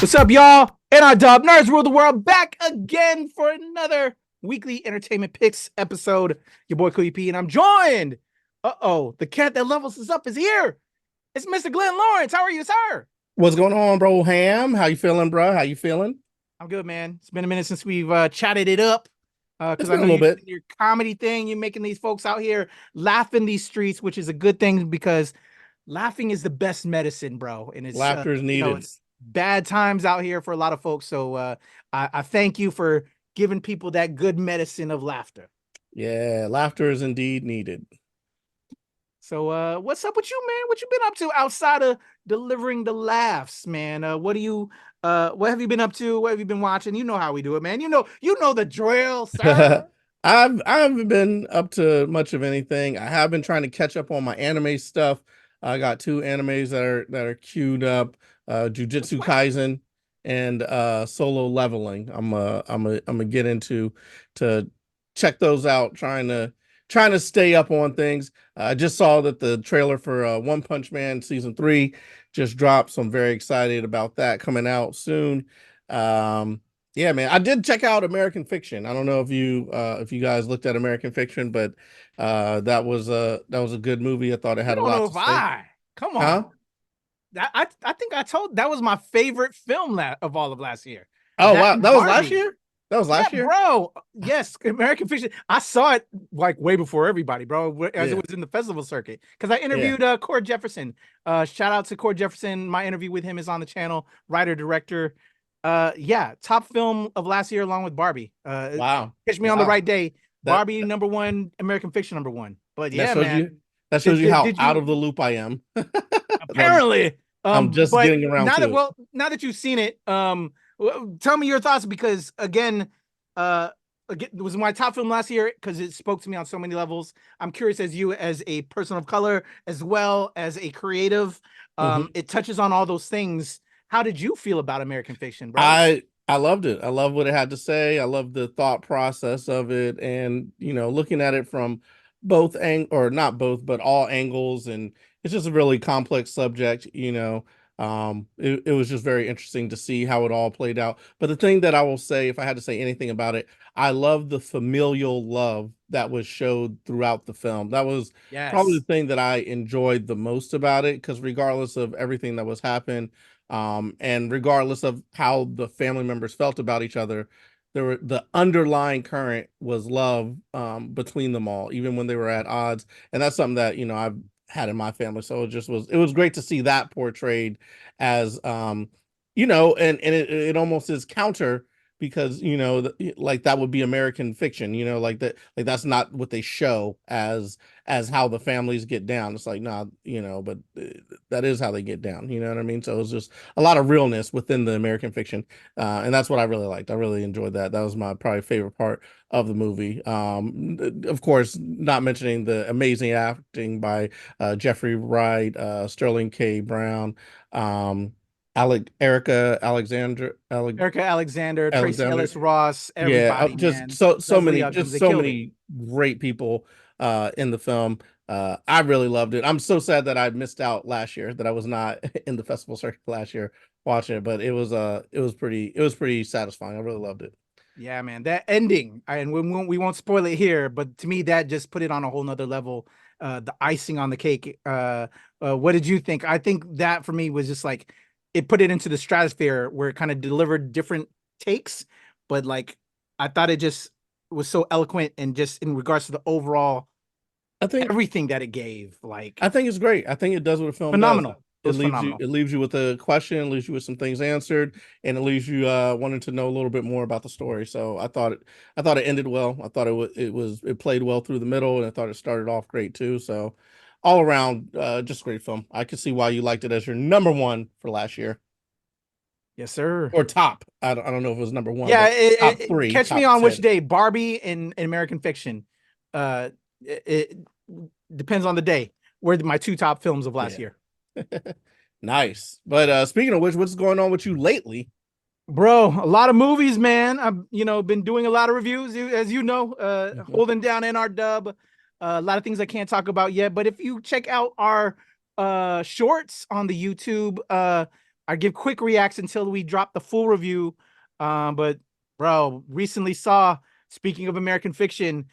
What's up, y'all? NRW Nerds Rule the World back again for another weekly entertainment picks episode. Your boy Kuya, and I'm joined. The cat that levels us up is here. It's Mr. Glenn Lawrence. How are you, sir? What's going on, bro? Ham, how you feeling, bro? How you feeling? I'm good, man. It's been a minute since we've chatted it up. Because I know you're doing your comedy thing. You're making these folks out here laugh in these streets, which is a good thing because laughing is the best medicine, bro. And it's laughter is needed. It's bad times out here for a lot of folks. So I thank you for giving people that good medicine of laughter. Yeah, laughter is indeed needed. So what's up with you, man? What you been up to outside of delivering the laughs, man? What have you been up to? What have you been watching? You know how we do it, man. You know the drill, sir. I haven't been up to much of anything. I have been trying to catch up on my anime stuff. I got 2 animes that are queued up. Jujutsu Kaisen and Solo Leveling. I'm gonna get into to check those out, trying to stay up on things. I just saw that the trailer for One Punch Man season 3 just dropped, so I'm very excited about that coming out soon. Yeah, man, I did check out American Fiction. I don't know if you guys looked at American Fiction, but that was a good movie. I thought it had a lot to say. Come on. Huh? I think I told that was my favorite film of all of last year. Oh, wow. That was last year? That was last year? Bro. Yes, American Fiction. I saw it like way before everybody, bro, as it was in the festival circuit. Because I interviewed Cord Jefferson. Shout out to Cord Jefferson. My interview with him is on the channel. Writer, director. Top film of last year along with Barbie. Wow. Catch me on the right day. Barbie #1, American Fiction #1. But yeah, man. That shows you how out of the loop I am. Apparently. I'm just getting around to it. Now that you've seen it, tell me your thoughts, because again, it was my top film last year because it spoke to me on so many levels. I'm curious, as you, as a person of color, as well as a creative, it touches on all those things. How did you feel about American Fiction, bro? I loved it. I love what it had to say. I love the thought process of it, and looking at it from both not both, but all angles, and it's just a really complex subject. It was just very interesting to see how it all played out. But the thing that I will say, if I had to say anything about it, I love the familial love that was showed throughout the film. That was probably the thing that I enjoyed the most about it, because regardless of everything that was happening, and regardless of how the family members felt about each other, the underlying current was love between them all, even when they were at odds. And that's something that I've had in my family. So it was great to see that portrayed as and it almost is counter, because like that would be American Fiction, that's not what they show as how the families get down. It's like, nah, but that is how they get down, you know what I mean? So it was just a lot of realness within the American Fiction, and that's what I really liked. I really enjoyed that. That was my probably favorite part of the movie. Of course, not mentioning the amazing acting by Jeffrey Wright, Sterling K. Brown, Erika Alexander, Tracy Ellis Ross, everybody, so many great people in the film. I really loved it. I'm so sad that I missed out last year, that I was not in the festival circuit last year watching it, but it was pretty satisfying. I really loved it. Yeah, man, that ending, and we won't spoil it here, but to me that just put it on a whole nother level. The icing on the cake. What did you think? I think that for me was just like, it put it into the stratosphere where it kind of delivered different takes, but like I thought it just was so eloquent, and just in regards to the overall, I think everything that it gave, like, I think it's great. I think it does what a film phenomenal. does. It leaves you with a question, it leaves you with some things answered, and it leaves you wanting to know a little bit more about the story. So I thought it ended well. I thought it played well through the middle, and I thought it started off great too. So all around, just a great film. I could see why you liked it as your #1 for last year. Yes, sir. Or top. I don't know if it was #1. Yeah, top 3. Catch me on 10. Which day. Barbie and American Fiction. It depends on the day. Were my 2 top films of last year. Nice. But speaking of which, what's going on with you lately? Bro, a lot of movies, man. I've been doing a lot of reviews, as you know, holding down NRW. A lot of things I can't talk about yet, but if you check out our shorts on the YouTube, I give quick reacts until we drop the full review. But bro, recently saw, speaking of American Fiction,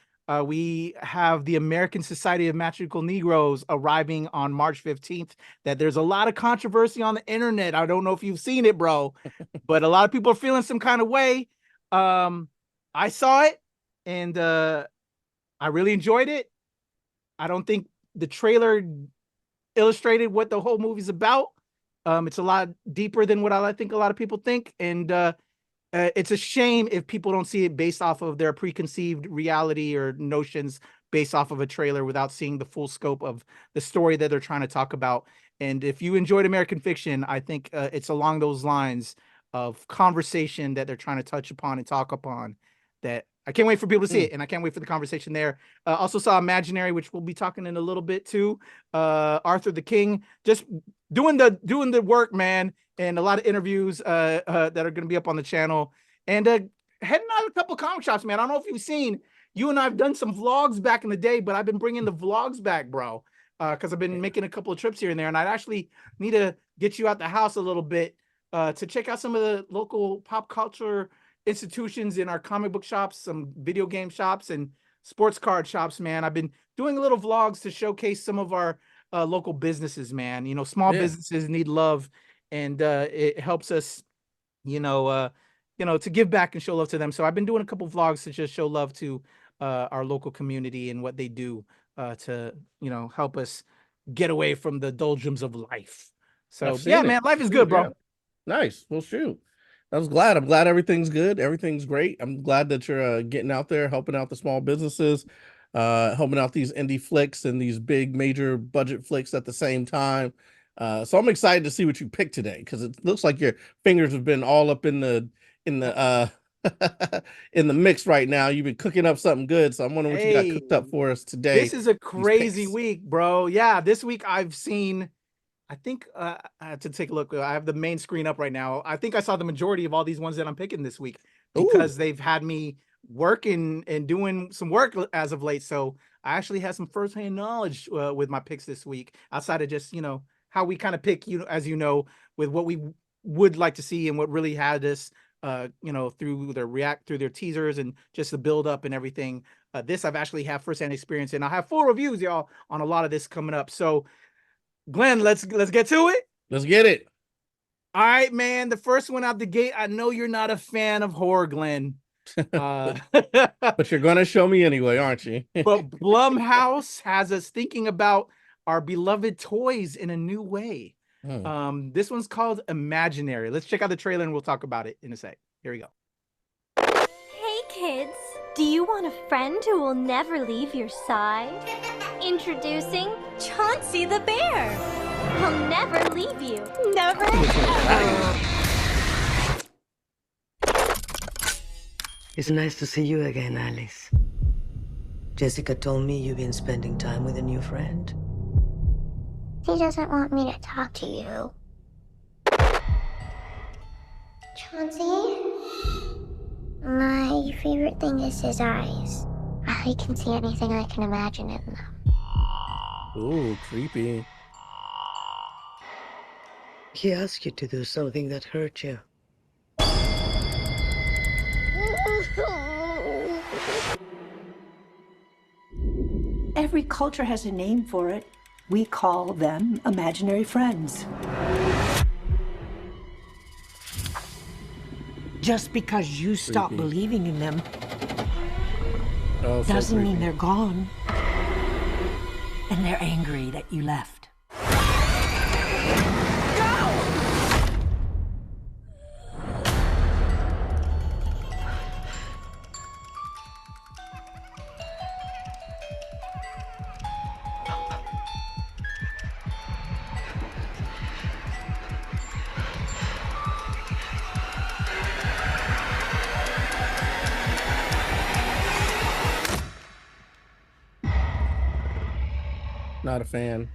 we have the American Society of Magical Negroes arriving on March 15th. That there's a lot of controversy on the internet. I don't know if you've seen it, bro, but a lot of people are feeling some kind of way. I saw it, and I really enjoyed it. I don't think the trailer illustrated what the whole movie's about. It's a lot deeper than what I think a lot of people think, and it's a shame if people don't see it based off of their preconceived reality or notions based off of a trailer without seeing the full scope of the story that they're trying to talk about. And if you enjoyed American Fiction, I think it's along those lines of conversation that they're trying to touch upon and talk upon that I can't wait for people to see it, and I can't wait for the conversation there. Also saw Imaginary, which we'll be talking in a little bit too. Arthur the King, just doing the work, man, and a lot of interviews that are going to be up on the channel, and heading out a couple comic shops, man. I don't know if you've seen, you and I've done some vlogs back in the day, but I've been bringing the vlogs back, bro, because I've been making a couple of trips here and there, and I actually need to get you out the house a little bit to check out some of the local pop culture institutions in our comic book shops, some video game shops, and sports card shops, man. I've been doing little vlogs to showcase some of our local businesses, man. You know, small businesses need love, and it helps us, to give back and show love to them. So I've been doing a couple vlogs to just show love to our local community and what they do to, help us get away from the doldrums of life. So yeah, man, life is good, bro. Yeah. Nice. Well, shoot. I'm glad everything's good. Everything's great. I'm glad that you're getting out there, helping out the small businesses, helping out these indie flicks and these big major budget flicks at the same time. So I'm excited to see what you pick today, because it looks like your fingers have been all up in the in the mix right now. You've been cooking up something good. So I'm wondering what you got cooked up for us today. This is a crazy week, bro. Yeah, this week I've seen, I think I had to take a look. I have the main screen up right now. I think I saw the majority of all these ones that I'm picking this week, because they've had me working and doing some work as of late. So I actually had some firsthand knowledge with my picks this week, outside of just, how we kind of pick, as you know, with what we would like to see and what really had us, through their teasers and just the build up and everything. This I've actually had firsthand experience, and I have full reviews, y'all, on a lot of this coming up. So Glenn, let's get to it. Let's get it. All right, man. The first one out the gate. I know you're not a fan of horror, Glenn. But you're gonna show me anyway, aren't you? But Blumhouse has us thinking about our beloved toys in a new way. This one's called Imaginary. Let's check out the trailer and we'll talk about it in a sec. Here we go. Hey kids, do you want a friend who will never leave your side? Introducing Chauncey the bear. He'll never leave you. Never. It's nice to see you again, Alice. Jessica told me you've been spending time with a new friend. He doesn't want me to talk to you. Chauncey? My favorite thing is his eyes. I can see anything I can imagine in them. Ooh, creepy. He asked you to do something that hurt you. Every culture has a name for it. We call them imaginary friends. Just because you stop believing in them doesn't mean they're gone. And they're angry that you left. Not a fan.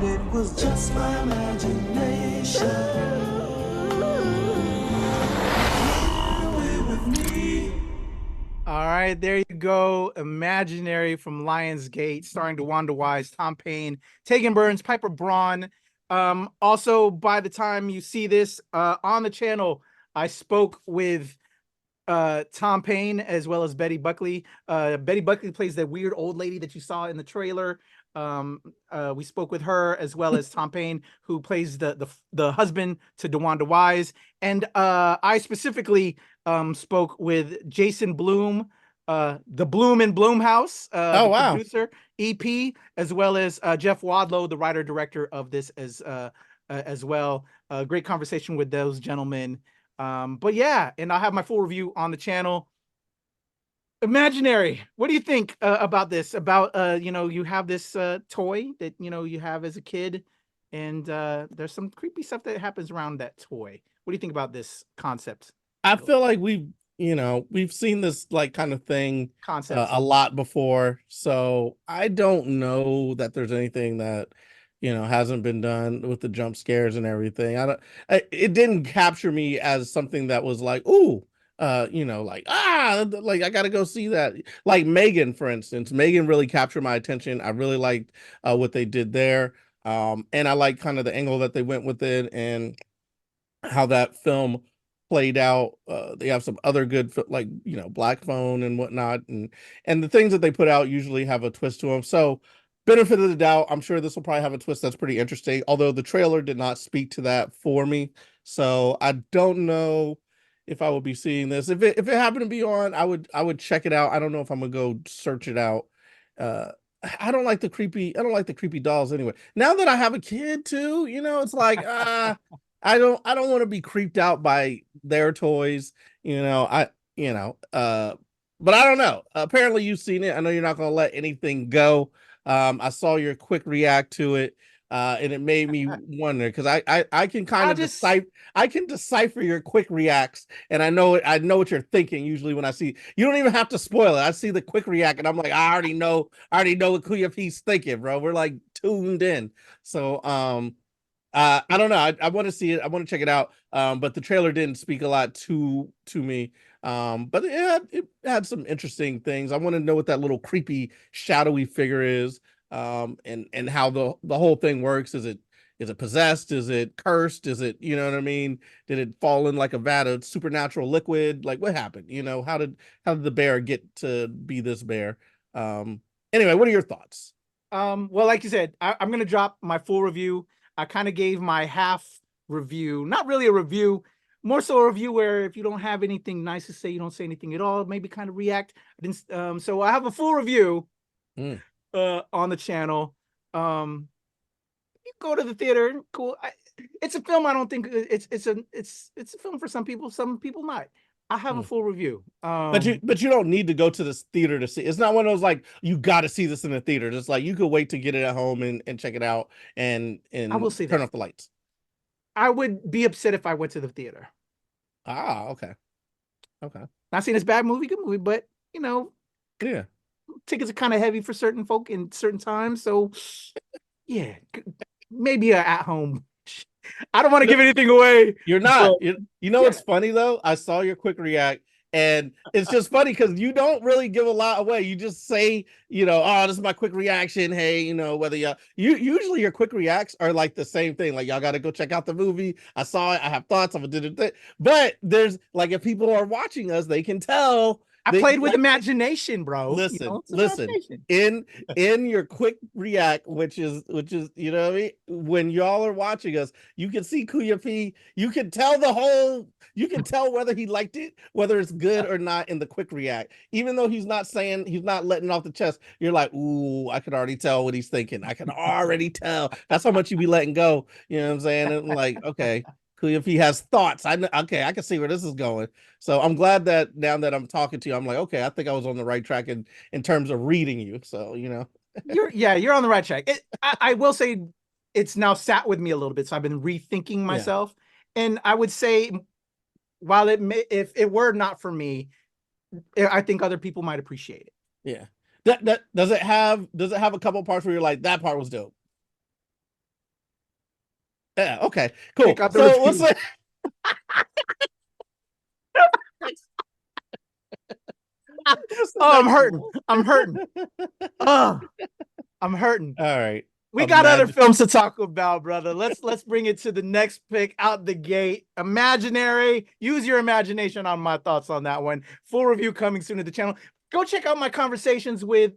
The was just my imagination. Away with me. All right, there you go. Imaginary from Lionsgate, starring DeWanda Wise, Tom Payne, Tegan Burns, Piper Braun. Also, by the time you see this on the channel, I spoke with Tom Payne as well as Betty Buckley. Betty Buckley plays the weird old lady that you saw in the trailer. We spoke with her as well as Tom Payne, who plays the husband to DeWanda Wise. And I specifically spoke with Jason Bloom, the Bloom and Bloom House, Oh, the wow. producer, EP, as well as Jeff Wadlow, the writer director of this as well. Great conversation with those gentlemen. But yeah, and I'll have my full review on the channel. Imaginary, what do you think about this? About you have this toy that you have as a kid, and there's some creepy stuff that happens around that toy. What do you think about this concept? I feel like we've seen this like kind of thing Concept. a lot before, so I don't know that there's anything that hasn't been done with the jump scares and everything. It didn't capture me as something that was like, ooh, like I gotta go see that. Like Megan, for instance. Megan really captured my attention. I really liked what they did there, and I like kind of the angle that they went with it and how that film played out. They have some other good like Black Phone and whatnot, and the things that they put out usually have a twist to them. So benefit of the doubt, I'm sure this will probably have a twist that's pretty interesting, although the trailer did not speak to that for me. So I don't know if I would be seeing this. If it happened to be on, I would check it out. I don't know if I'm gonna go search it out. I don't like the creepy dolls anyway. Now that I have a kid too, it's like I don't want to be creeped out by their toys, but I don't know. Apparently you've seen it. I know you're not gonna let anything go. I saw your quick react to it, and it made me wonder, because I can kind of decipher your quick reacts, and I know what you're thinking usually when I see. You don't even have to spoil it. I see the quick react and I'm like, I already know what Kuya P's thinking, bro. We're like tuned in. So I don't know. I want to see it. I want to check it out. But the trailer didn't speak a lot to me. But it had some interesting things. I want to know what that little creepy, shadowy figure is. And how the whole thing works. Is it possessed? Is it cursed? Is it, you know what I mean? Did it fall in like a vat of supernatural liquid? Like, what happened? How did the bear get to be this bear? Anyway, what are your thoughts? Well, like you said, I'm gonna drop my full review. I kind of gave my half review, not really a review, more so a review where if you don't have anything nice to say, you don't say anything at all, maybe kind of react. I didn't, so I have a full review on the channel. You go to the theater, cool. It's a film. I don't think it's a film for some people not. I have a full review. But you don't need to go to this theater to see. It's not one of those like you got to see this in the theater. It's like you could wait to get it at home and check it out and I will say turn that. off the lights. I would be upset if I went to the theater. Okay. Not saying it's a bad movie, good movie, but yeah, tickets are kind of heavy for certain folk in certain times. So yeah, maybe at home. I don't want to give anything away. You're not. What's funny though? I saw your quick react, and it's just funny because you don't really give a lot away. You just say, oh, this is my quick reaction. Hey, whether you usually your quick reacts are like the same thing. Like, y'all got to go check out the movie. I saw it. I have thoughts. I'm gonna do it. But there's like, if people are watching us, they can tell. I played with imagination, bro. Listen. In your quick react, which is what I mean. When y'all are watching us, you can see Kuya P. You can tell whether he liked it, whether it's good or not in the quick react. Even though he's not letting off the chest, you're like, ooh, I could already tell what he's thinking. I can already tell. That's how much you be letting go. You know what I'm saying? And I'm like, okay. If he has thoughts, I can see where this is going. So I'm glad that now that I'm talking to you, I'm like, okay, I think I was on the right track in terms of reading you. So you're on the right track. I will say it's now sat with me a little bit, so I've been rethinking myself. Yeah. And I would say, while if it were not for me, I think other people might appreciate it. Yeah. That does it have a couple parts where you're like, that part was dope? Yeah. Okay. Cool. Pick out the So what's review. Oh, I'm hurting. I'm hurting. Oh, I'm hurting. All right. We got other films to talk about, brother. Let's bring it to the next pick out the gate. Imaginary. Use your imagination on my thoughts on that one. Full review coming soon to the channel. Go check out my conversations with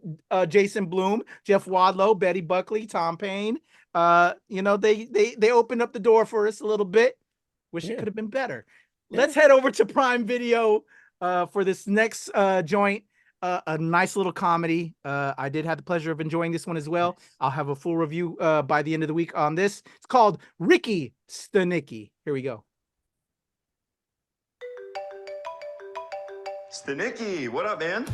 Jason Bloom, Jeff Wadlow, Betty Buckley, Tom Payne. You know, they opened up the door for us a little bit. Wish it could have been better. Let's head over to Prime Video for this next joint. A nice little comedy. I did have the pleasure of enjoying this one as well. I'll have a full review by the end of the week on this. It's called Ricky Stanicky. Here we go. Stanicky, what up, man?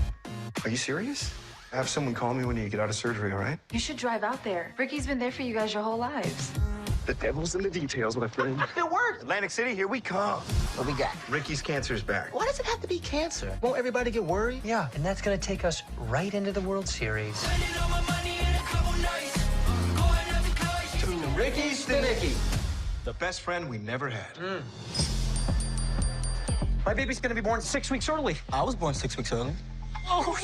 Are you serious? Have someone call me when you get out of surgery, all right? You should drive out there. Ricky's been there for you guys your whole lives. The devil's in the details, my friend. It worked. Atlantic City, here we come. What we got? Ricky's cancer's back. Why does it have to be cancer? Won't everybody get worried? Yeah, and that's gonna take us right into the World Series. To Ricky Stanicky, the best friend we never had. My baby's gonna be born 6 weeks early. I was born 6 weeks early. Oh,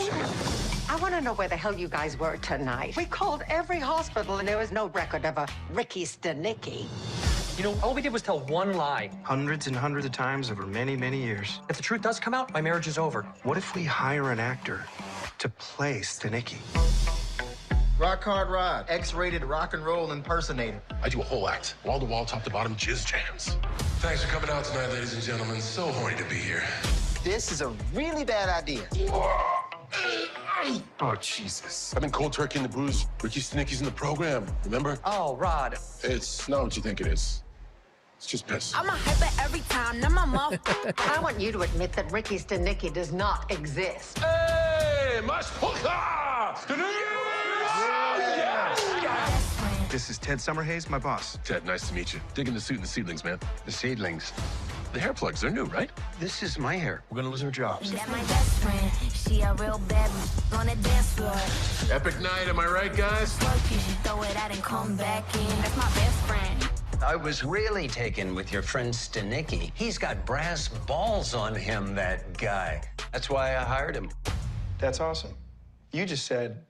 I want to know where the hell you guys were tonight. We called every hospital and there was no record of a Ricky Stanicky. You know, all we did was tell one lie. Hundreds and hundreds of times over many, many years. If the truth does come out, my marriage is over. What if we hire an actor to play Stanicky? Rock Hard Rod, X-rated rock and roll impersonator. I do a whole act, wall to wall, top to bottom, jizz jams. Thanks for coming out tonight, ladies and gentlemen. So horny to be here. This is a really bad idea. Oh, Jesus. I've been cold turkey in the booze. Ricky Stanicky's in the program, remember? Oh, Rod. It's not what you think it is. It's just piss. I'm a hyper every time. Now my mouth. I want you to admit that Ricky Stanicky does not exist. Hey, mas hookah! This is Ted Summerhays, my boss. Ted, nice to meet you. Digging the suit and the seedlings, man. The seedlings. The hair plugs, they're new, right? This is my hair. We're gonna lose our jobs. That's my best friend. She a real bad on the dance floor. Epic night, am I right, guys? You should throw it out and come back in. That's my best friend. I was really taken with your friend Stanicky. He's got brass balls on him, that guy. That's why I hired him. That's awesome. You just said,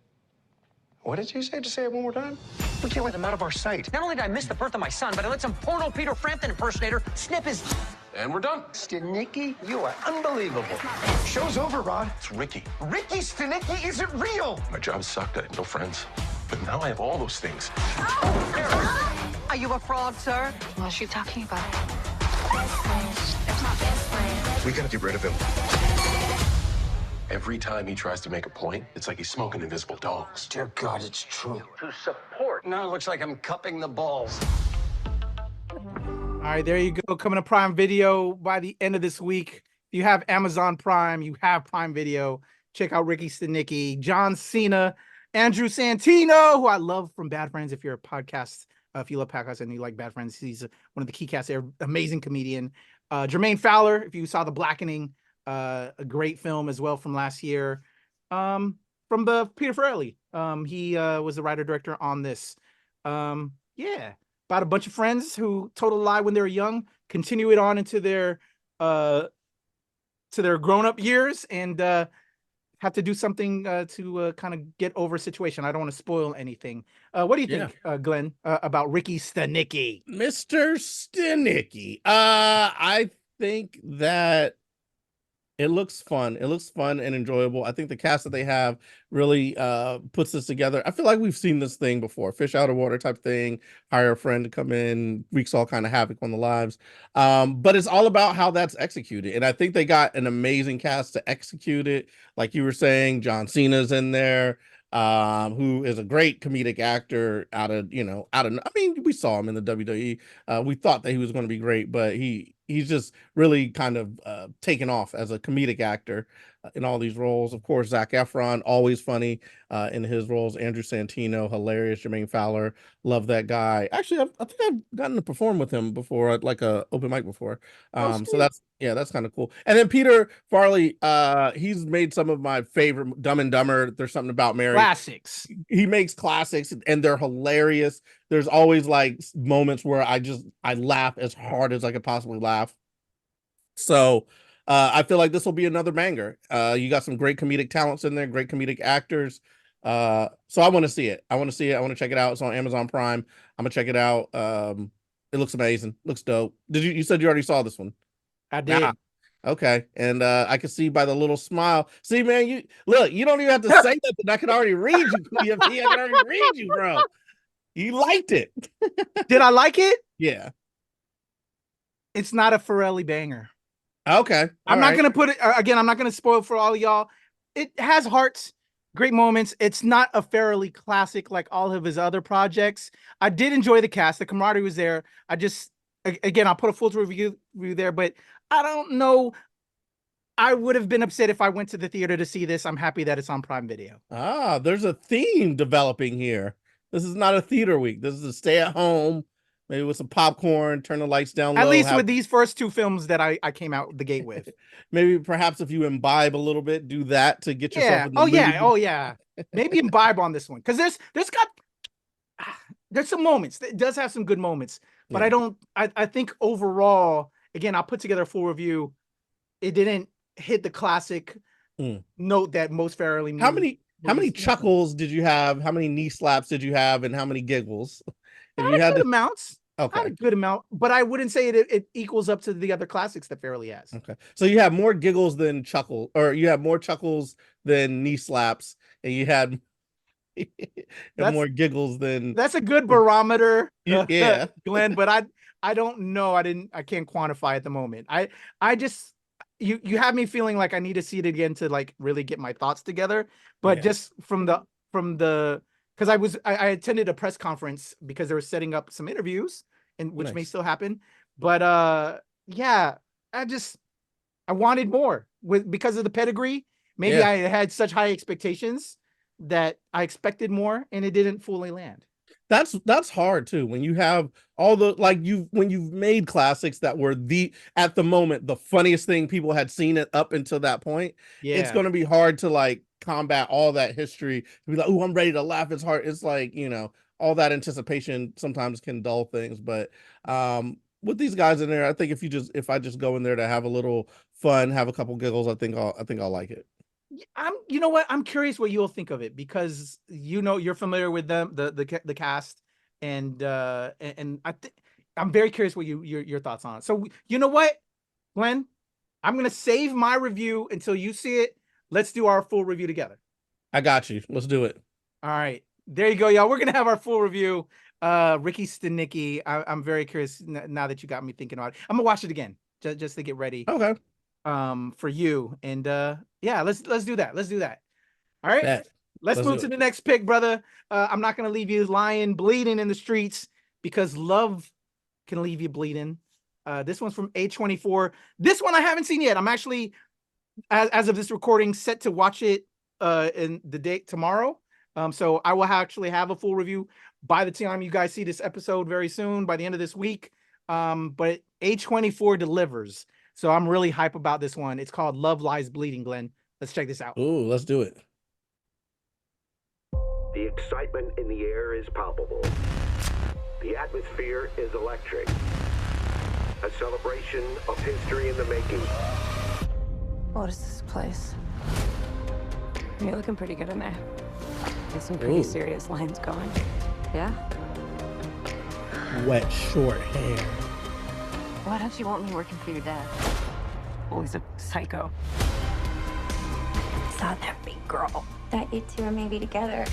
what did you say? Just say it one more time. We can't let him out of our sight. Not only did I miss the birth of my son, but I let some porno Peter Frampton impersonator snip his... And we're done. Stanicky, you are unbelievable. Show's over, Rod. It's Ricky. Ricky Stanicky isn't real. My job sucked, I had no friends. But now I have all those things. Are you a fraud, sir? What's she talking about? That's my best friend. We gotta get rid of him. Every time he tries to make a point, it's like he's smoking invisible dogs. Dear God, it's true. To support. Now it looks like I'm cupping the balls. All right, there you go. Coming to Prime Video by the end of this week. If you have Amazon Prime, you have Prime Video. Check out Ricky Stanicky, John Cena, Andrew Santino, who I love from Bad Friends. If you're a podcast, if you love podcasts and you like Bad Friends, he's one of the key casts there. Amazing comedian. Jermaine Fowler, if you saw The Blackening, a great film as well from last year. From the Peter Farrelly. He was the writer director on this. Yeah, about a bunch of friends who told a lie when they were young, continue it on into their grown-up years, and have to do something to kind of get over a situation. I don't want to spoil anything. What do you think, Glenn, about Ricky Stanicky? Mr. Stanicky. I think that it looks fun. It looks fun and enjoyable. I think the cast that they have really puts this together. I feel like we've seen this thing before. Fish out of water type thing. Hire a friend to come in, wreaks all kind of havoc on the lives. But it's all about how that's executed. And I think they got an amazing cast to execute it. Like you were saying, John Cena's in there, who is a great comedic actor I mean, we saw him in the WWE. We thought that he was going to be great, but he's just really kind of taken off as a comedic actor in all these roles. Of course, Zac Efron, always funny in his roles. Andrew Santino, hilarious. Jermaine Fowler, love that guy. Actually, I think I've gotten to perform with him before, at like a open mic before. So that's kind of cool. And then Peter Farrelly, he's made some of my favorite Dumb and Dumber. There's Something About Mary. Classics. He makes classics, and they're hilarious. there's always like moments where I laugh as hard as I could possibly laugh. So I feel like this will be another banger. You got some great comedic talents in there, great comedic actors. So I want to see it. I want to check it out. It's on Amazon Prime. I'm gonna check it out. It looks amazing. Looks dope. You said you already saw this one? I did. Ah, okay. And I can see by the little smile. See, man, you don't even have to say nothing. I can already read you. I can already read you, bro. You liked it. Did I like it? Yeah. It's not a Farrelly banger. Okay. I'm not gonna put it again. I'm not gonna spoil for all of y'all. It has hearts, great moments. It's not a Farrelly classic like all of his other projects. I did enjoy the cast. The camaraderie was there. Again, I'll put a full review there, but I don't know. I would have been upset if I went to the theater to see this. I'm happy that it's on Prime Video. Ah, there's a theme developing here. This is not a theater week. This is a stay at home, maybe with some popcorn, turn the lights down low. At least with these first two films that I came out the gate with. Maybe perhaps if you imbibe a little bit, do that to get yourself in the mood. Oh yeah. Maybe imbibe on this one. Because there's some moments. It does have some good moments. But I think overall, again, I'll put together a full review. It didn't hit the classic note that most Farrelly movies. How many chuckles did you have? How many knee slaps did you have? And how many giggles? Good amounts. Okay. Not a good amount, but I wouldn't say it equals up to the other classics that Farrelly has. Okay. So you have more giggles than chuckle, or you have more chuckles than knee slaps, and you had more giggles than. That's a good barometer, yeah, Glenn. But I don't know. I can't quantify at the moment. I just you have me feeling like I need to see it again to like really get my thoughts together. But just from the because I attended a press conference because they were setting up some interviews, and which may still happen. But I wanted more because of the pedigree. Maybe I had such high expectations that I expected more, and it didn't fully land. That's hard too when you have all the when you've made classics that were at the moment the funniest thing people had seen it up until that point. It's going to be hard to like combat all that history to be like, oh, I'm ready to laugh. It's hard. It's like, all that anticipation sometimes can dull things. But with these guys in there, I think if I just go in there to have a little fun, have a couple giggles, I think I'll like it. You know what? I'm curious what you'll think of it because you're familiar with them, the cast, and I'm very curious what your thoughts on it. So you know what, Glenn, I'm gonna save my review until you see it. Let's do our full review together. I got you. Let's do it. All right, there you go, y'all. We're gonna have our full review. Ricky Stanicky. I'm very curious now that you got me thinking about it. I'm gonna watch it again just to get ready. Okay. For you and let's do that. Let's do that. All right. Let's move to the next pick, brother. I'm not gonna leave you lying, bleeding in the streets because love can leave you bleeding. This one's from A24. This one I haven't seen yet. I'm actually, as of this recording, set to watch it in the date tomorrow. So I will actually have a full review by the time you guys see this episode very soon, by the end of this week. But A24 delivers. So I'm really hype about this one. It's called Love Lies Bleeding, Glenn. Let's check this out. Ooh, let's do it. The excitement in the air is palpable. The atmosphere is electric. A celebration of history in the making. What is this place? You're looking pretty good in there. There's some pretty serious lines going. Yeah? Wet, short hair. Why don't you want me working for your dad? Well, he's a psycho. Saw that big girl. That you two are maybe together.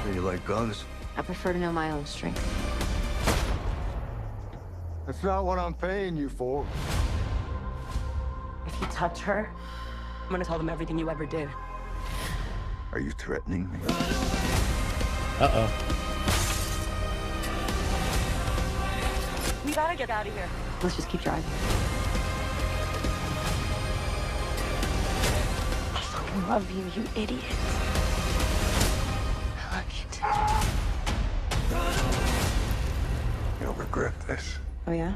Do you like guns? I prefer to know my own strength. That's not what I'm paying you for. If you touch her, I'm gonna tell them everything you ever did. Are you threatening me? Uh-oh. We gotta get out of here. Let's just keep driving. I fucking love you, you idiot. I love you too. You'll regret this. Oh, yeah?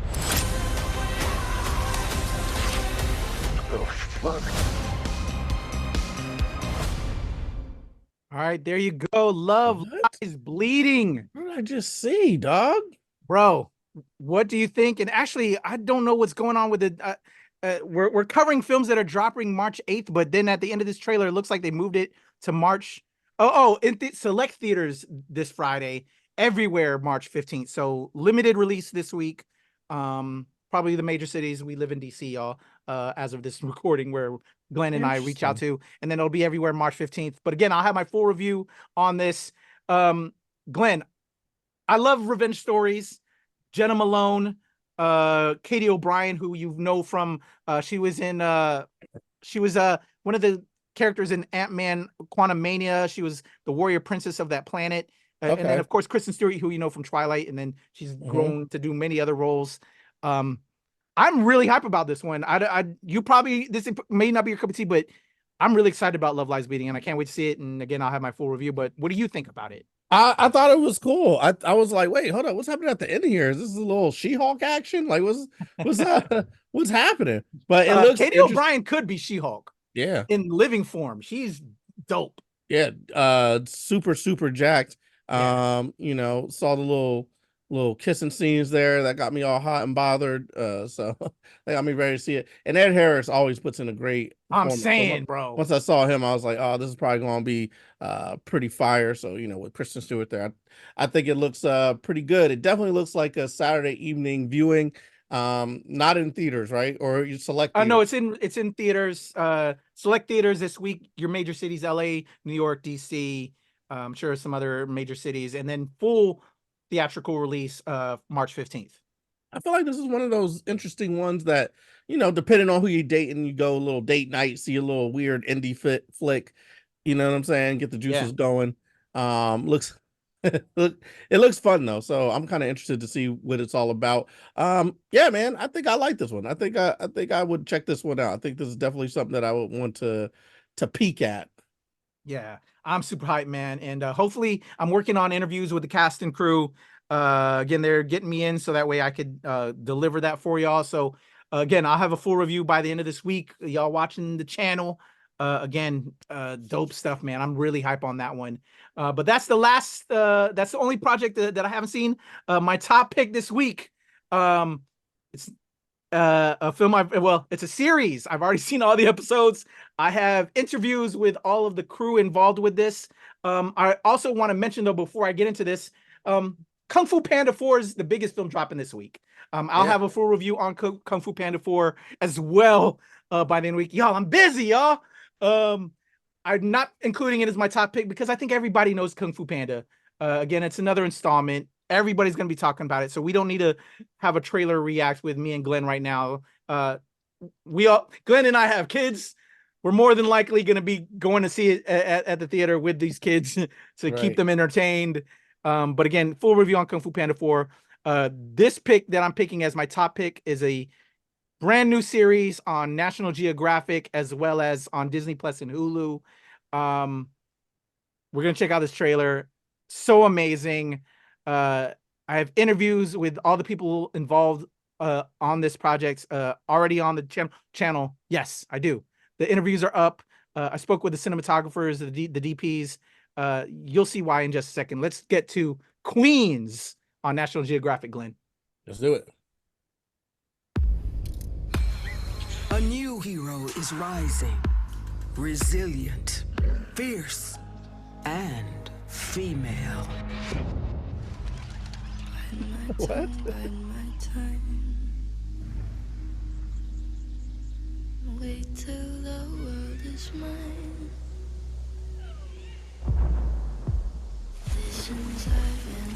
Oh, fuck. All right, there you go. Love Lies Bleeding. What did I just see, dog? Bro, what do you think? And actually, I don't know what's going on with it. We're covering films that are dropping March 8th, but then at the end of this trailer, it looks like they moved it to March. In select theaters this Friday, everywhere March 15th. So limited release this week. Probably the major cities. We live in DC, y'all, as of this recording, where Glenn and I reach out to, and then it'll be everywhere March 15th. But again, I'll have my full review on this. Glenn, I love revenge stories. Jenna Malone, Katie O'Brien, who you know from she was one of the characters in Ant-Man Quantumania. She was the warrior princess of that planet. And then of course Kristen Stewart, who you know from Twilight, and then she's grown to do many other roles. I'm really hype about this one. This may not be your cup of tea, but I'm really excited about Love Lies Bleeding, and I can't wait to see it. And again, I'll have my full review. But what do you think about it? I thought it was cool. I was like, wait, hold on, what's happening at the end of here? Is this a little She-Hulk action? Like, what's happening? But it looks Katie O'Brien could be She-Hulk. Yeah, in living form. She's dope. Yeah, super jacked. Saw the little kissing scenes there that got me all hot and bothered. So they got me ready to see it. And Ed Harris always puts in a great I'm saying, bro. Once I saw him, I was like, oh, this is probably gonna be pretty fire. So, with Kristen Stewart there, I think it looks pretty good. It definitely looks like a Saturday evening viewing. Not in theaters, right? Or you select theaters? No, it's in theaters. Select theaters this week. Your major cities: LA, New York, DC. I'm sure some other major cities, and then full theatrical release March 15th. I feel like this is one of those interesting ones that, depending on who you date, and you go a little date night, see a little weird indie flick, you know what I'm saying? Get the juices going. It looks fun though, so I'm kind of interested to see what it's all about. Yeah, man, I think I like this one. I think I would check this one out. I think this is definitely something that I would want to peek at. Yeah, I'm super hyped, man, and hopefully I'm working on interviews with the cast and crew. Again, they're getting me in so that way I could deliver that for y'all. So again, I'll have a full review by the end of this week. Y'all watching the channel. Again, dope stuff, man. I'm really hype on that one. But that's the last, that's the only project that I haven't seen. My top pick this week, it's a film it's a series. I've already seen all the episodes. I have interviews with all of the crew involved with this. I also want to mention though, before I get into this, Kung Fu Panda 4 is the biggest film dropping this week. I'll have a full review on Kung Fu Panda 4 as well by the end of the week. Y'all, I'm busy, y'all. I'm not including it as my top pick because I think everybody knows Kung Fu Panda. Again, it's another installment. Everybody's going to be talking about it, so we don't need to have a trailer react with me and Glenn right now. Glenn and I have kids. We're more than likely going to be going to see it at the theater with these kids to keep them entertained. But again, full review on Kung Fu Panda 4. This pick that I'm picking as my top pick is a brand new series on National Geographic as well as on Disney Plus and Hulu. We're going to check out this trailer. So amazing. I have interviews with all the people involved on this project already on the channel. Yes, I do. The interviews are up. I spoke with the cinematographers, the DPs. You'll see why in just a second. Let's get to Queens on National Geographic, Glenn. Let's do it. A new hero is rising, resilient, fierce, and female. What? Wait till the world is mine. Visions in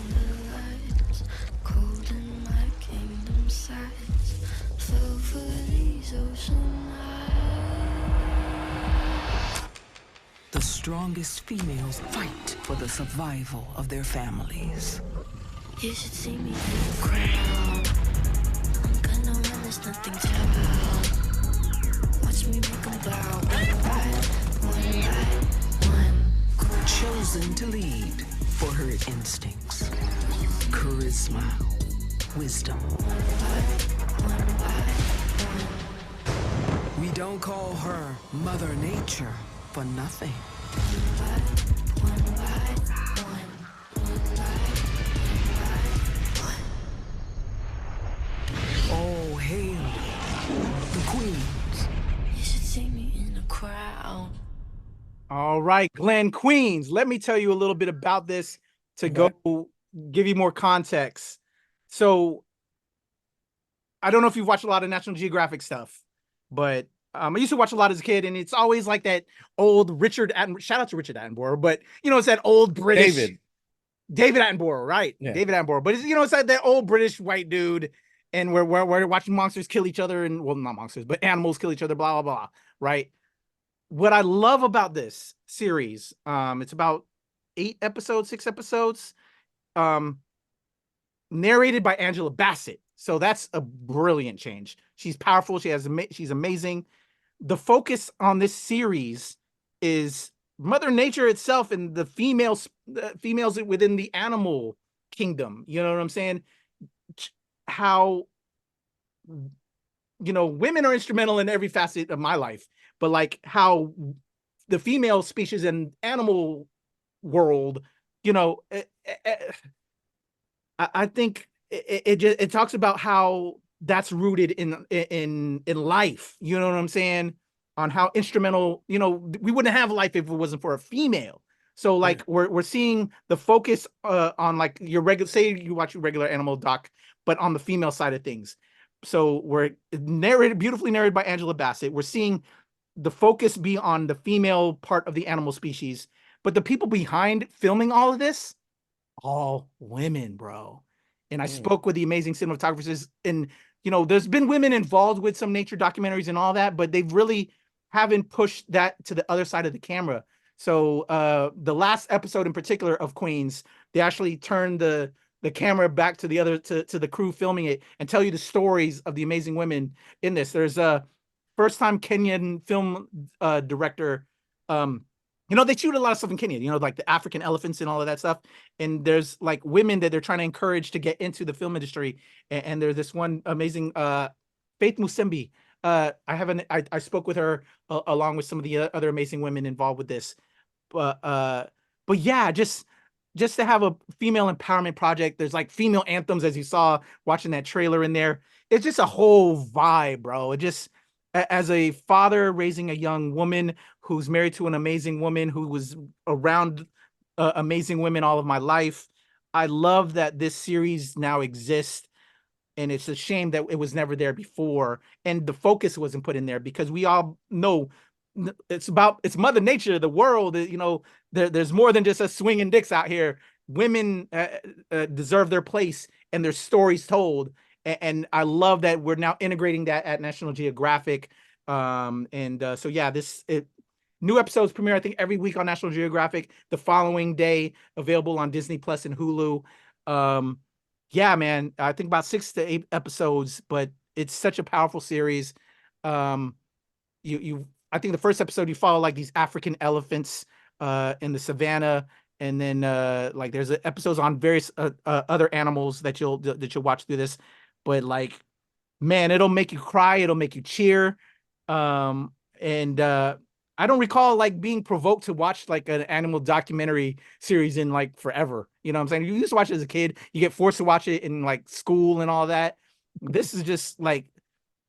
the lights, cold in my kingdom sights. Fell for these ocean eyes. The strongest females fight for the survival of their families. You should see me in the crowd. I'm gonna run, there's nothing to about. Watch me make them bow. One by one. Chosen to lead for her instincts, charisma, wisdom. One by we don't call her Mother Nature for nothing. one. Queens. You should see me in a crowd. All right, Glenn, Queens. Let me tell you a little bit about this to go give you more context. So I don't know if you've watched a lot of National Geographic stuff, but I used to watch a lot as a kid, and it's always like that old shout out to Richard Attenborough, but it's that old British David Attenborough, right? Yeah. David Attenborough, but it's like that old British white dude, and we're watching monsters kill each other, and well, not monsters, but animals kill each other, blah blah blah, right? What I love about this series, it's about 6 episodes, narrated by Angela Bassett. So that's a brilliant change. She's powerful. She's amazing. The focus on this series is Mother Nature itself and the females within the animal kingdom. You know what I'm saying? How, women are instrumental in every facet of my life, but like how the female species in animal world, I think it talks about how that's rooted in life. You know what I'm saying? On how instrumental, we wouldn't have life if it wasn't for a female. So like we're seeing the focus on like your regular, say you watch your regular animal doc, but on the female side of things. So we're beautifully narrated by Angela Bassett. We're seeing the focus be on the female part of the animal species, but the people behind filming all of this, all women, bro. And I spoke with the amazing cinematographers, and there's been women involved with some nature documentaries and all that, but they've really haven't pushed that to the other side of the camera. So the last episode in particular of Queens, they actually turned the camera back to the to the crew filming it and tell you the stories of the amazing women in this. There's a first-time Kenyan film director. They shoot a lot of stuff in Kenya, like the African elephants and all of that stuff. And there's like women that they're trying to encourage to get into the film industry. And there's this one amazing Faith Musembi. I spoke with her along with some of the other amazing women involved with this. But yeah, just to have a female empowerment project. There's like female anthems, as you saw watching that trailer in there. It's just a whole vibe, bro. It just, as a father raising a young woman who's married to an amazing woman who was around amazing women all of my life, I love that this series now exists, and it's a shame that it was never there before, and the focus wasn't put in there, because we all know it's Mother Nature, the world. There's more than just us swinging dicks out here. Women deserve their place and their stories told. And I love that we're now integrating that at National Geographic. So yeah, new episodes premiere, I think, every week on National Geographic. The following day, available on Disney Plus and Hulu. Yeah, man, I think about 6 to 8 episodes, but it's such a powerful series. I think the first episode you follow like these African elephants in the savannah. And then like there's episodes on various other animals that you'll watch through this. But like, man, it'll make you cry. It'll make you cheer. I don't recall like being provoked to watch like an animal documentary series in like forever. You know what I'm saying? You used to watch it as a kid. You get forced to watch it in like school and all that. This is just like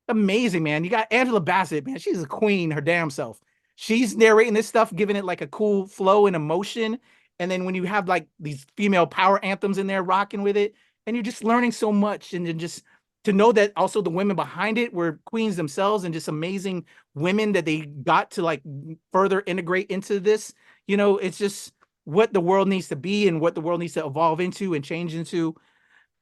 amazing, man. You got Angela Bassett, man. She's a queen, her damn self. She's narrating this stuff, giving it like a cool flow and emotion. And then when you have like these female power anthems in there rocking with it, and you're just learning so much, and then just to know that also the women behind it were queens themselves and just amazing women that they got to like further integrate into this. It's just what the world needs to be and what the world needs to evolve into and change into.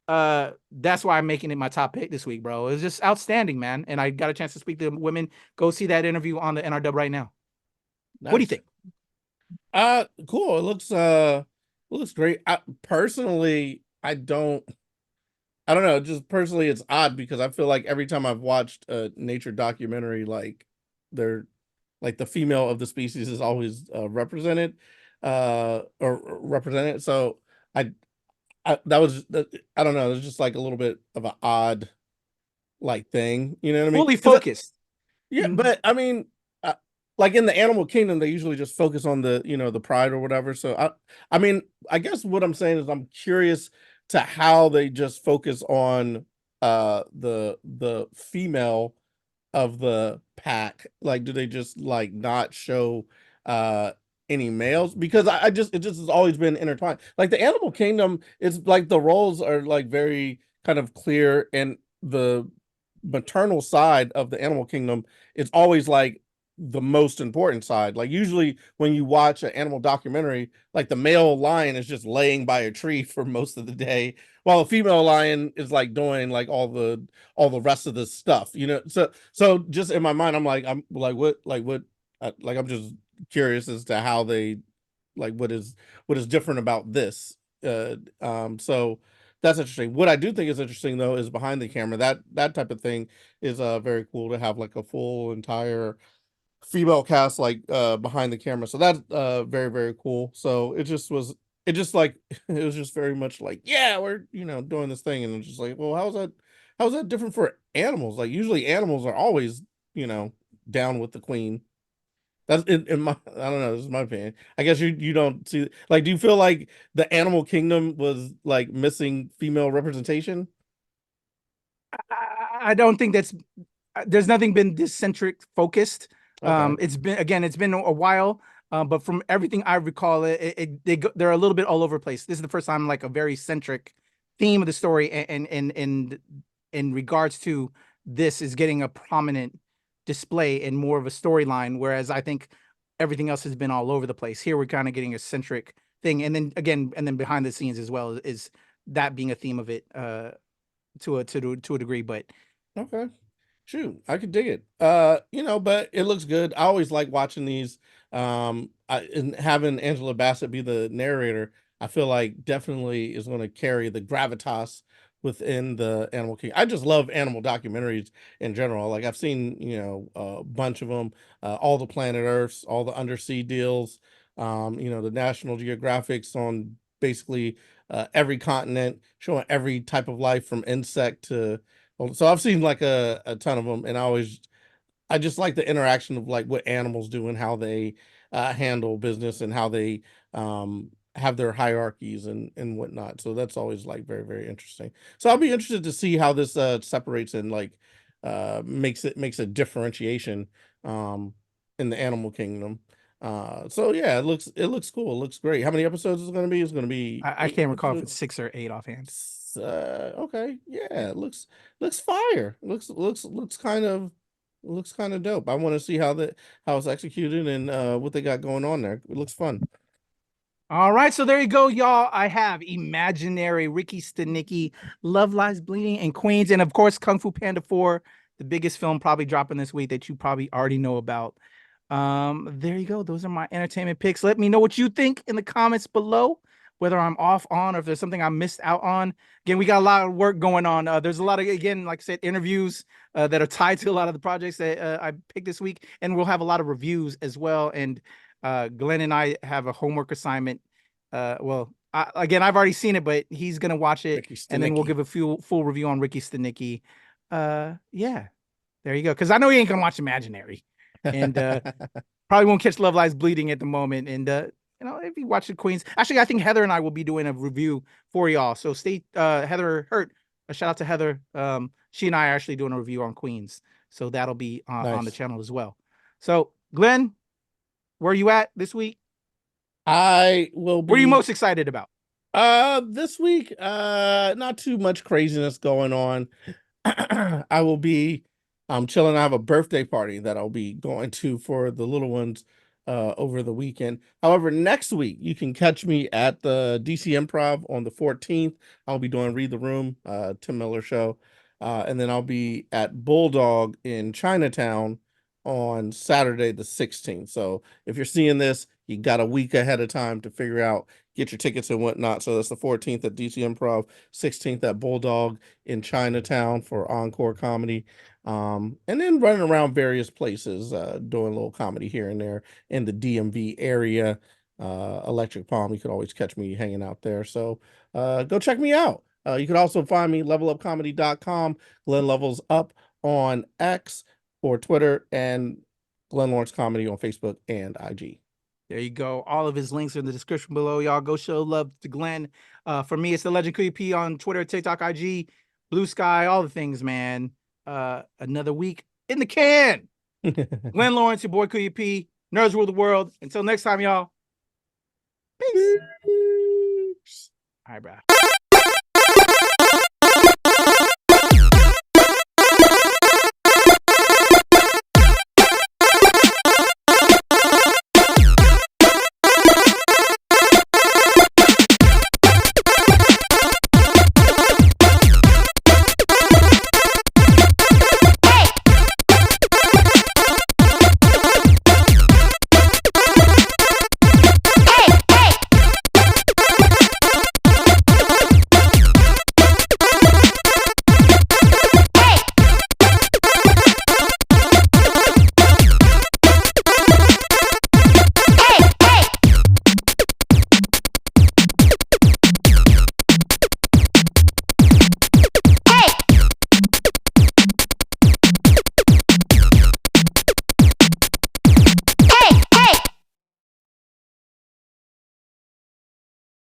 That's why I'm making it my top pick this week, bro. It's just outstanding, man. And I got a chance to speak to women. Go see that interview on the NRW right now. Nice. What do you think? Cool. It looks great. Personally, I don't know. Just personally, it's odd because I feel like every time I've watched a nature documentary, like they're like the female of the species is always represented. So I don't know. It's just like a little bit of an odd like thing. You know what I mean? Fully focused. Yeah, but I mean, like in the animal kingdom, they usually just focus on the the pride or whatever. So I mean, I guess what I'm saying is I'm curious to how they just focus on the female of the pack? Like, do they just like not show any males? Because it just has always been intertwined. Like the animal kingdom, it's like the roles are like very kind of clear, and the maternal side of the animal kingdom is always like the most important side. Like usually when you watch an animal documentary, like the male lion is just laying by a tree for most of the day, while the female lion is like doing like all the rest of the stuff, you know. So just in my mind, I'm I'm just curious as to how they like what is different about this. So that's interesting. What I do think is interesting though is behind the camera. That type of thing is very cool to have like a full entire female cast like behind the camera. So that's very, very cool. So it just like it was just very much like, yeah, we're doing this thing, and it's just like, well, how's that different for animals? Like usually animals are always down with the queen. That's in my, I don't know, this is my opinion. I guess you don't see, like, do you feel like the animal kingdom was like missing female representation? I don't think there's nothing been this centric focused. Okay. It's been a while, but from everything I recall, they're a little bit all over the place. This is the first time like a very centric theme of the story, and in regards to this is getting a prominent display and more of a storyline, whereas I think everything else has been all over the place. Here we're kind of getting a centric thing, and then behind the scenes as well is that being a theme of it to a degree. But Okay. Shoot, I could dig it. But it looks good. I always like watching these. And having Angela Bassett be the narrator, I feel like definitely is going to carry the gravitas within the Animal King. I just love animal documentaries in general. Like I've seen, a bunch of them, all the Planet Earths, all the undersea deals, the National Geographics on basically every continent, showing every type of life from insect to. So I've seen like a ton of them, and I just like the interaction of like what animals do and how they handle business, and how they have their hierarchies and whatnot. So that's always like very, very interesting. So I'll be interested to see how this separates and like makes a differentiation in the animal kingdom. So yeah, it looks cool. It looks great. How many episodes is it going to be? It's going to be I 8 can't recall if episodes? it's 6 or 8 offhand. Okay, yeah, it looks fire. Looks kind of dope. I want to see how it's executed, and what they got going on there. It looks fun. All right, so there you go, y'all. I have Imaginary, Ricky Stanicky, Love Lies Bleeding, and Queens, and of course Kung Fu Panda 4, the biggest film probably dropping this week that you probably already know about. There you go. Those are my entertainment picks. Let me know what you think in the comments below, whether I'm off on or if there's something I missed out on. Again, we got a lot of work going on. There's a lot of, again, like I said, interviews that are tied to a lot of the projects that I picked this week, and we'll have a lot of reviews as well. And Glenn and I have a homework assignment. I've already seen it, but he's gonna watch it, and then we'll give a full review on Ricky Stanicky. Yeah, there you go. Because I know he ain't gonna watch Imaginary, and probably won't catch Love Lies Bleeding at the moment. And if you watch the Queens, actually, I think Heather and I will be doing a review for y'all. So stay, Heather Hurt. A shout out to Heather. She and I are actually doing a review on Queens, so that'll be on the channel as well. So, Glenn, where are you at this week? I will be. What are you most excited about? This week, not too much craziness going on. I will be chilling. I have a birthday party that I'll be going to for the little ones over the weekend. However, next week you can catch me at the DC Improv on the 14th. I'll be doing Read the Room, Tim Miller show. And then I'll be at Bulldog in Chinatown on Saturday the 16th. So if you're seeing this, you got a week ahead of time to figure out, get your tickets and whatnot. So that's the 14th at DC Improv, 16th at Bulldog in Chinatown for Encore Comedy. And then running around various places, doing a little comedy here and there in the DMV area. Electric Palm, you could always catch me hanging out there. So go check me out. You can also find me levelupcomedy.com, Glenn Levels Up on X or Twitter, and Glenn Lawrence Comedy on Facebook and IG. There you go. All of his links are in the description below. Y'all go show love to Glenn. For me, it's the Legend Kuya on Twitter, TikTok, IG, Blue Sky, all the things, man. Another week, in the can. Glenn Lawrence, your boy Kuya P. Nerds rule the world. Until next time, y'all. Peace. All right, bro.